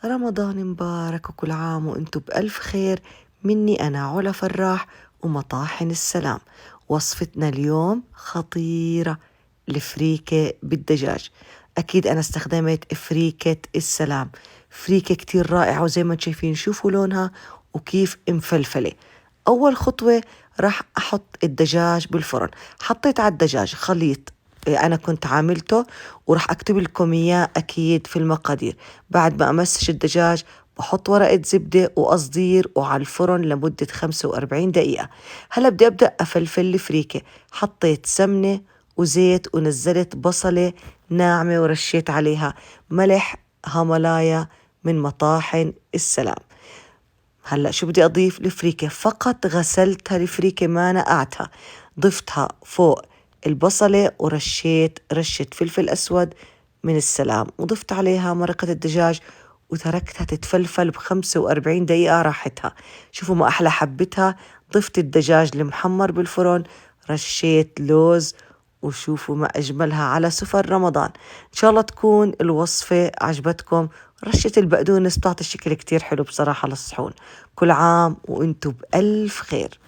رمضان مبارك وكل عام وانتم بألف خير. مني أنا علا فراح ومطاحن السلام. وصفتنا اليوم خطيرة، الفريكة بالدجاج. أكيد أنا استخدمت فريكة السلام، فريكة كتير رائعة وزي ما شايفين شوفوا لونها وكيف مفلفلة. أول خطوة راح أحط الدجاج بالفرن. حطيت على الدجاج خليط أنا كنت عاملته وراح أكتب لكم إياه أكيد في المقادير. بعد ما أمسش الدجاج بحط ورقة زبدة وقصدير وعلى الفرن لمدة 45 دقيقة. هلا بدي أبدأ أفلفل الفريكة. حطيت سمنة وزيت ونزلت بصلة ناعمة ورشيت عليها ملح هيمالايا من مطاحن السلام. هلأ شو بدي أضيف؟ الفريكة فقط غسلتها، الفريكة ما نقعتها، ضفتها فوق البصلة ورشيت رشة فلفل أسود من السلام وضفت عليها مرقة الدجاج وتركتها تتفلفل ب45 دقيقة راحتها. شوفوا ما أحلى حبتها. ضفت الدجاج المحمر بالفرن، رشيت لوز، وشوفوا ما أجملها على سفر رمضان. إن شاء الله تكون الوصفة عجبتكم. رشة البقدونس بتعطي شكل كتير حلو بصراحة للصحون. كل عام وانتم بألف خير.